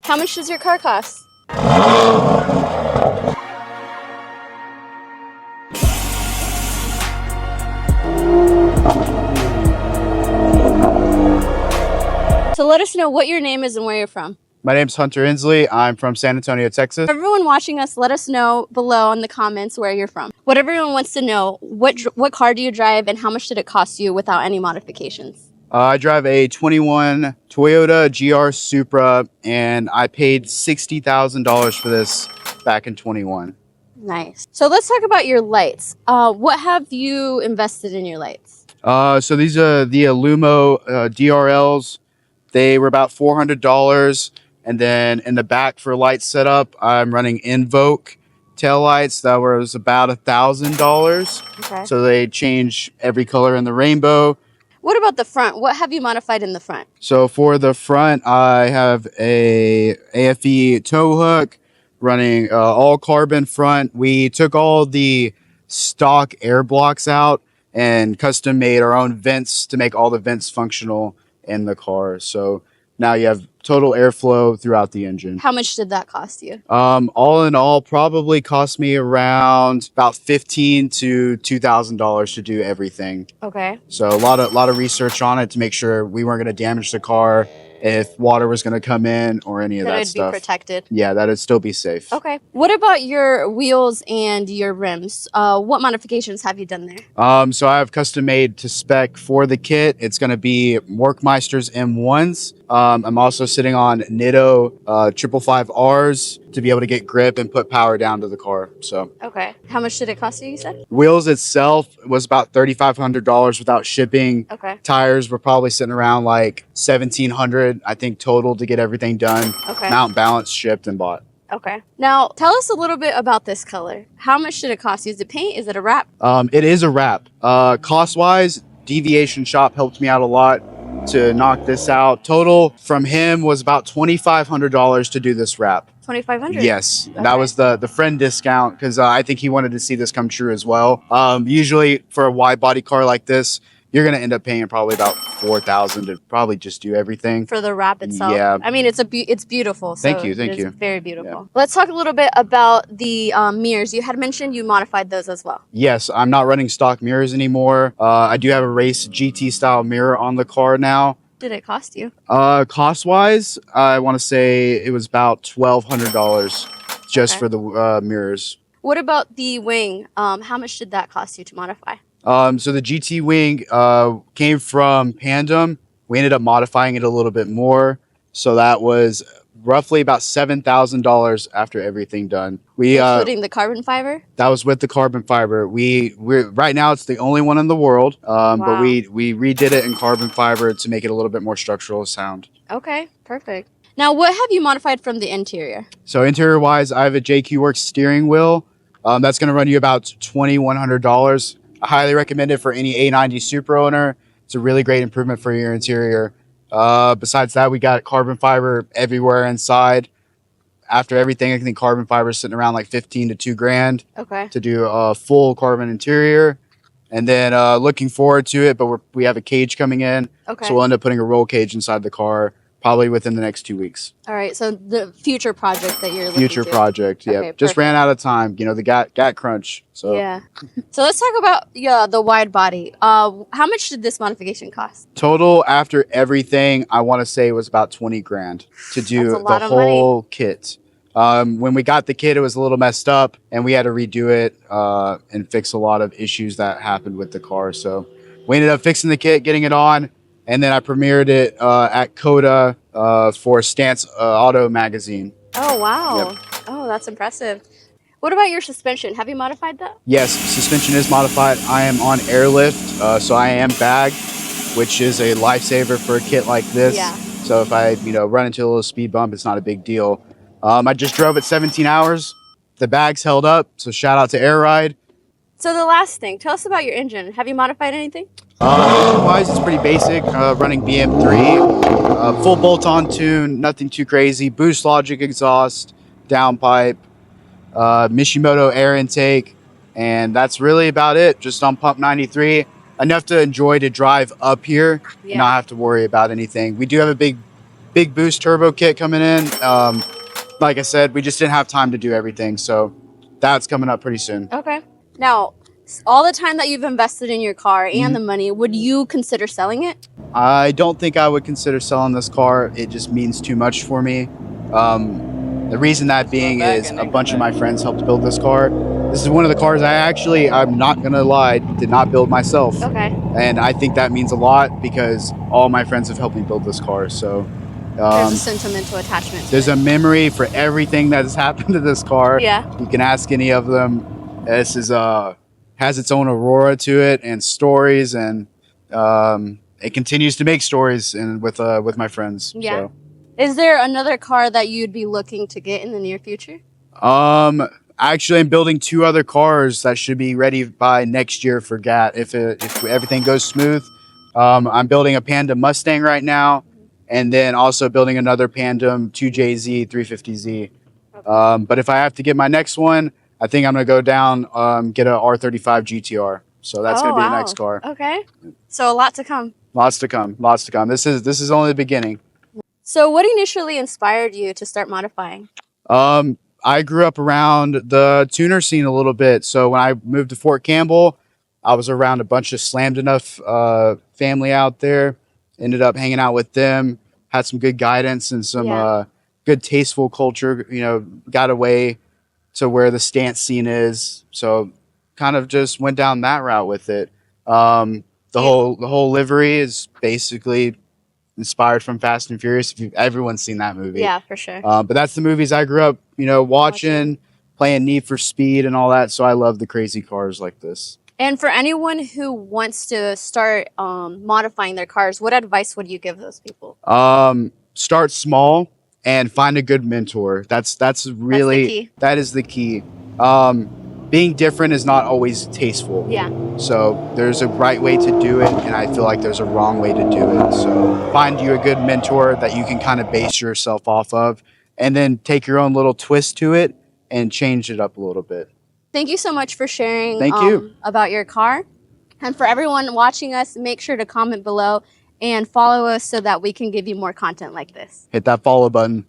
How much does your car cost? So let us know what your name is and where you're from. My name's Hunter Inslee. I'm from San Antonio, Texas. Everyone watching us, let us know below in the comments where you're from. What everyone wants to know, what car do you drive and how much did it cost you without any modifications? I drive a 21 Toyota GR Supra, and I paid $60,000 for this back in 21. Nice. So let's talk about your lights. What have you invested in your lights? So these are the Alumo DRLs. They were about $400. And then in the back for light setup, I'm running Invoke taillights. That was about $1,000. Okay. So they change every color in the rainbow. What about the front? What have you modified in the front? So for the front, I have a AFE tow hook running all carbon front. We took all the stock air blocks out and custom made our own vents to make all the vents functional in the car. So now you have total airflow throughout the engine. How much did that cost you? All in all, probably cost me around about $1,500 to $2,000 to do everything. Okay. So a lot of research on it to make sure we weren't going to damage the car if water was going to come in or any of that stuff. Be protected. Yeah, that'd still be safe. Okay. What about your wheels and your rims? What modifications have you done there? So I have custom made to spec for the kit. It's going to be Workmeister's M1s. I'm also sitting on Nitto 555Rs to be able to get grip and put power down to the car. So okay. How much did it cost you said? Wheels itself was about $3,500 without shipping. Okay. Tires were probably sitting around like $1,700, I think, total to get everything done. Okay. Mount, balance, shipped, and bought. Okay. Now, tell us a little bit about this color. How much did it cost you? Is it paint? Is it a wrap? It is a wrap. Cost-wise, Deviation Shop helped me out a lot to knock this out. Total from him was about $2,500 to do this wrap. $2,500? Yes. Okay. That was the friend discount because I think he wanted to see this come true as well. Usually for a wide body car like this, you're going to end up paying probably about $4,000 to probably just do everything. For the wrap itself? Yeah. I mean, it's beautiful. So Thank you. It's very beautiful. Yeah. Let's talk a little bit about the mirrors. You had mentioned you modified those as well. Yes, I'm not running stock mirrors anymore. I do have a race GT style mirror on the car now. What did it cost you? Cost-wise, I want to say it was about $1,200 just for the mirrors. What about the wing? How much did that cost you to modify? So the GT wing came from Pandem. We ended up modifying it a little bit more. So that was roughly about $7,000 after everything done. Including the carbon fiber? That was with the carbon fiber. We're right now it's the only one in the world. But we redid it in carbon fiber to make it a little bit more structural sound. Okay, perfect. Now, what have you modified from the interior? So interior wise, I have a JQ Works steering wheel. That's going to run you about $2,100. I highly recommend it for any A90 Supra owner. It's a really great improvement for your interior. Besides that, we got carbon fiber everywhere inside. After everything, I think carbon fiber is sitting around like $15,000 to $2,000 to do a full carbon interior. And then looking forward to it, but we have a cage coming in. So we'll end up putting a roll cage inside the car probably within the next 2 weeks. All right. So the future project that you're looking Future project, yeah. Okay, just ran out of time, you know, the gat crunch. So yeah. So let's talk about the wide body. How much did this modification cost? Total after everything, I want to say it was about 20 grand to do the whole kit. When we got the kit, it was a little messed up and we had to redo it and fix a lot of issues that happened with the car. So we ended up fixing the kit, getting it on. And then I premiered it at Coda for Stance Auto magazine. Oh, wow. Yep. Oh, that's impressive. What about your suspension? Have you modified that? Yes, suspension is modified. I am on airlift, so I am bagged, which is a lifesaver for a kit like this. Yeah. So if I run into a little speed bump, it's not a big deal. I just drove it 17 hours. The bag's held up, so shout out to Air Ride. So the last thing, tell us about your engine. Have you modified anything? Wise, it's pretty basic. Running BM3, full bolt-on tune, nothing too crazy. Boost Logic exhaust, downpipe, Mishimoto air intake, and that's really about it. Just on pump 93, enough to enjoy to drive up here, and not have to worry about anything. We do have a big big boost turbo kit coming in. Like I said, we just didn't have time to do everything, so that's coming up pretty soon. Okay. Now, all the time that you've invested in your car and the money, would you consider selling it? I don't think I would consider selling this car. It just means too much for me. The reason that being is a bunch of my friends helped build this car. This is one of the cars I'm not gonna lie, did not build myself. Okay. And I think that means a lot because all my friends have helped me build this car. So There's a sentimental attachment to there's it. a memory for everything that has happened to this car. Yeah. You can ask any of them. This is has its own aurora to it and stories, and it continues to make stories and with my friends. Yeah. Is there another car that you'd be looking to get in the near future? Actually, I'm building 2 other cars that should be ready by next year for GAT if everything goes smooth. I'm building a Panda Mustang right now, and then also building another Pandem 2JZ 350Z. But if I have to get my next one, I think I'm gonna go down get a R35 GTR. So that's gonna be the next car. Okay. So a lot to come. Lots to come. Lots to come. This is only the beginning. So what initially inspired you to start modifying? I grew up around the tuner scene a little bit. So when I moved to Fort Campbell, I was around a bunch of Slammed Enough family out there. Ended up hanging out with them. Had some good guidance and some good tasteful culture. You know, got away to where the stance scene is. So kind of just went down that route with it. The whole livery is basically inspired from Fast and Furious. Everyone's seen that movie. Yeah, for sure. But that's the movies I grew up, watching, playing Need for Speed and all that. So I love the crazy cars like this. And for anyone who wants to start modifying their cars, what advice would you give those people? Start small and find a good mentor. That's really that is the key. Being different is not always tasteful. Yeah. So there's a right way to do it, and I feel like there's a wrong way to do it. So find you a good mentor that you can kind of base yourself off of, and then take your own little twist to it and change it up a little bit. Thank you so much for sharing you. About your car. And for everyone watching us, make sure to comment below and follow us so that we can give you more content like this. Hit that follow button.